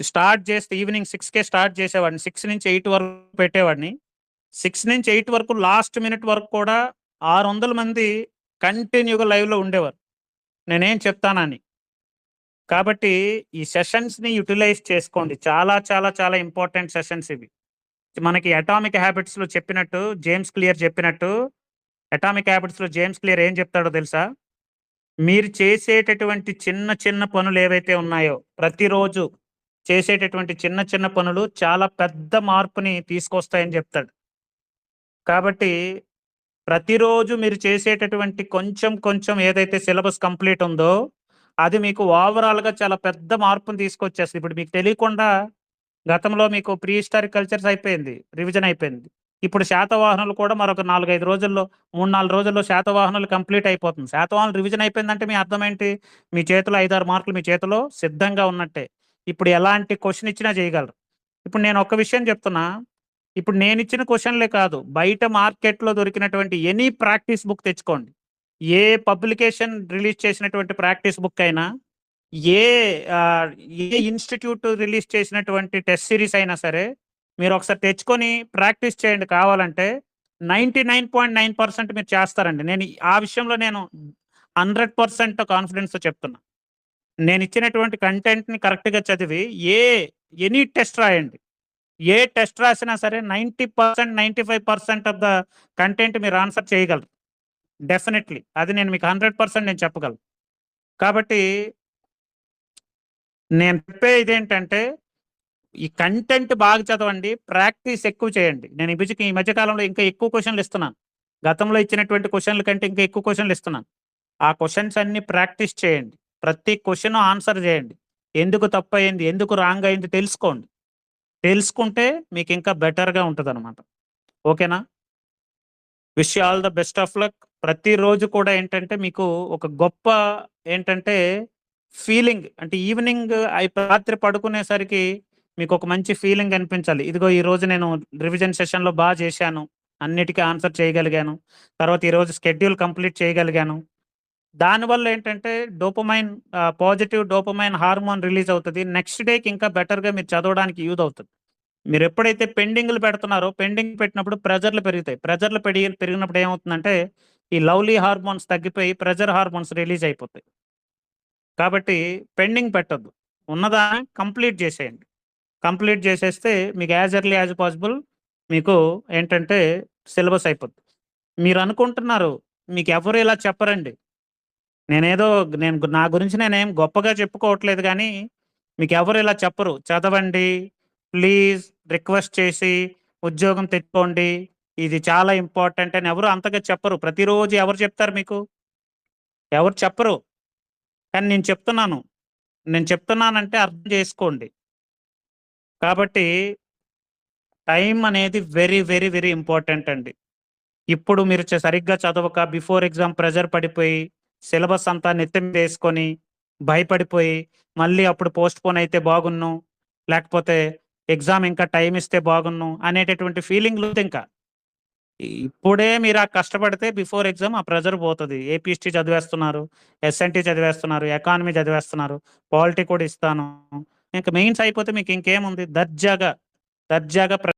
[SPEAKER 1] స్టార్ట్ చేస్తే ఈవినింగ్ 6కే స్టార్ట్ చేసేవాడిని. 6-8 వరకు పెట్టేవాడిని. 6-8 వరకు లాస్ట్ మినిట్ వరకు కూడా 600 మంది కంటిన్యూగా లైవ్‌లో ఉండేవారు. నేనేం చెప్తానని. కాబట్టి ఈ సెషన్స్‌ని యుటిలైజ్ చేసుకోండి. చాలా చాలా చాలా ఇంపార్టెంట్ సెషన్స్ ఇవి. మనకి అటామిక్ హ్యాబిట్స్‌లో చెప్పినట్టు జేమ్స్ క్లియర్ చెప్పినట్టు అటామిక్ హ్యాబిట్స్‌లో జేమ్స్ క్లియర్ ఏం చెప్తాడో తెలుసా? మీరు చేసేటటువంటి చిన్న చిన్న పనులేవైతే ఉన్నాయో ప్రతిరోజు చేసేటటువంటి చిన్న చిన్న పనులు చాలా పెద్ద మార్పుని తీసుకొస్తాయని చెప్తాడు. కాబట్టి ప్రతిరోజు మీరు చేసేటటువంటి కొంచెం కొంచెం ఏదైతే సిలబస్ కంప్లీట్ ఉందో, అది మీకు ఓవరాల్‌గా చాలా పెద్ద మార్పుని తీసుకొచ్చేస్తది. ఇప్పుడు మీకు తెలియకుండా గతంలో మీకు ప్రీ హిస్టారిక్ కల్చర్స్ అయిపోయింది. రివిజన్ అయిపోయింది. ఇప్పుడు శాతవాహనులు కూడా మరొక 4, 5 రోజుల్లో 3, 4 రోజుల్లో శాతవాహనులు కంప్లీట్ అయిపోతుంది. శాతవాహనులు రివిజన్ అయిపోయిందంటే మీ అర్థం ఏంటి? మీ చేతిలో 5, 6 మార్కులు మీ చేతిలో సిద్ధంగా ఉన్నట్టే. ఇప్పుడు ఎలాంటి క్వెషన్ ఇచ్చినా చేయగలరు. ఇప్పుడు నేను ఒక్క విషయం చెప్తున్నా. ఇప్పుడు నేనిచ్చిన క్వెషన్‌లే కాదు. బయట మార్కెట్‌లో దొరికినటువంటి ఎనీ ప్రాక్టీస్ బుక్ తెచ్చుకోండి. ఏ పబ్లికేషన్ రిలీజ్ చేసినటువంటి ప్రాక్టీస్ బుక్ అయినా, ఏ ఆహ్, ఏ ఇన్‌స్టిట్యూట్ రిలీజ్ చేసినటువంటి టెస్ట్ సీరీస్ అయినా సరే, మీరొకసారి తెచ్చుకొని ప్రాక్టీస్ చేయండి కావాలంటే. 99.9% మీరు చేస్తారండి. ఆ విషయంలో నేను 100% కాన్ఫిడెన్స్‌తో చెప్తున్నా. నేనిచ్చినటువంటి కంటెంట్‌ని కరెక్ట్‌గా చదివి ఎనీ టెస్ట్ రాయండి. ఏ టెస్ట్ రాసినా సరే 90%, 95% ఆఫ్ ద కంటెంట్ మీరు ఆన్సర్ చేయగలరు. డెఫినెట్‌లీ. అది నేను మీకు 100% నేను చెప్పగలను. కాబట్టి నేను చెప్పేదేంటంటే, ఈ కంటెంట్ బాగా చదవండి. ప్రాక్టీస్ ఎక్కువ చేయండి. నేను ఈ మధ్య కాలంలో ఇంకా ఎక్కువ క్వెషన్‌లు ఇస్తున్నాను. గతంలో ఇచ్చినటువంటి క్వెషన్‌ల కంటే ఇంకా ఎక్కువ క్వెషన్‌లు ఇస్తున్నాను. ఆ క్వెషన్స్ అన్నీ ప్రాక్టీస్ చేయండి. ప్రతి క్వెషన్ ఆన్సర్ చేయండి. ఎందుకు తప్పయింది? ఎందుకు రాంగ్ అయింది? తెలుసుకోండి. తెలుసుకుంటే మీకు ఇంకా బెటర్‌గా ఉంటదనమాట. ఓకేనా? Wish you all the best of luck. ప్రతిరోజు కూడా ఏంటంటే మీకు ఒక గొప్ప ఏంటంటే ఫీలింగ్ అంటే ఈవినింగ్ రాత్రి పడుకునేసరికి మీకు ఒక మంచి ఫీలింగ్ అనిపించాలి. ఇదిగో ఈరోజు నేను రివిజన్ సెషన్‌లో చేశాను. అన్నిటికి ఆన్సర్ చేయగలిగాను. తర్వాత ఈరోజు షెడ్యూల్ కంప్లీట్ చేయగలిగాను. దానివల్ల ఏంటంటే పాజిటివ్ డోపమైన్ హార్మోన్ రిలీజ్ అవుతది. నెక్స్ట్ డేకి ఇంకా బెటర్‌గా మీరు చదవడానికి యూజ్ అవుతది. మీరెప్పుడైతే పెండింగ్‌లు పెడుతున్నారో, పెండింగ్ పెట్టినప్పుడు ప్రెషర్‌లు పెరుగుతాయి. ప్రెషర్‌లు పెరిగినప్పుడు ఏమవుతుందంటే, ఈ లవ్లీ హార్మోన్స్ తగ్గిపోయి ప్రెషర్ హార్మోన్స్ రిలీజ్ అయిపోతాయి. కాబట్టి పెండింగ్ పెట్టొద్దు. ఉన్నదాన్ని కంప్లీట్ చేసేయండి. కంప్లీట్ చేసేస్తే మీకు యాజ్ ఎర్లీ యాజ్ పాసిబుల్ మీకు ఏంటంటే సిలబస్ అయిపోద్ది. మీరనుకుంటున్నారు, మీకెవ్వరు ఇలా చెప్పరండి. నా గురించి నేనేం గొప్పగా చెప్పుకోవట్లేదు గానీ, మీకెవరు ఇలా చెప్పరు. చదవండి, ప్లీజ్ రిక్వెస్ట్ చేసి ఉద్యోగం తెచ్చుకోండి. ఇది చాలా ఇంపార్టెంట్ అని ఎవరు అంతగా చెప్పరు. ప్రతిరోజు ఎవరు చెప్తారు మీకు? ఎవరు చెప్పరు. కానీ నేను చెప్తున్నానంటే అర్థం చేసుకోండి. కాబట్టి టైం అనేది వెరీ, వెరీ, వెరీ ఇంపార్టెంట్ అండి. ఇప్పుడు మీరు సరిగ్గా చదవక బిఫోర్ ఎగ్జామ్ ప్రెషర్ పడిపోయి, సిలబస్ అంతా నెత్తి మీదేసుకొని, భయపడిపోయి, మళ్ళీ అప్పుడు పోస్ట్‌పోన్ అయితే బాగున్ను, లేకపోతే ఎగ్జామ్ ఇంకా టైమ్ ఇస్తే బాగున్ను అనేటటువంటి ఫీలింగ్ లేదింకా. ఇప్పుడే మీరు కష్టపడితే బిఫోర్ ఎగ్జామ్ ఆ ప్రెషర్ పోతది. ఏపీఎస్‌టీ చదివేస్తున్నారు, ఎస్ఎన్‌టీ చదివేస్తున్నారు, ఎకానమీ చదివేస్తున్నారు, పాలిటీ కూడా ఇస్తాను. ఇంక మెయిన్స్ అయిపోతే మీకు ఇంకేముంది దర్జాగా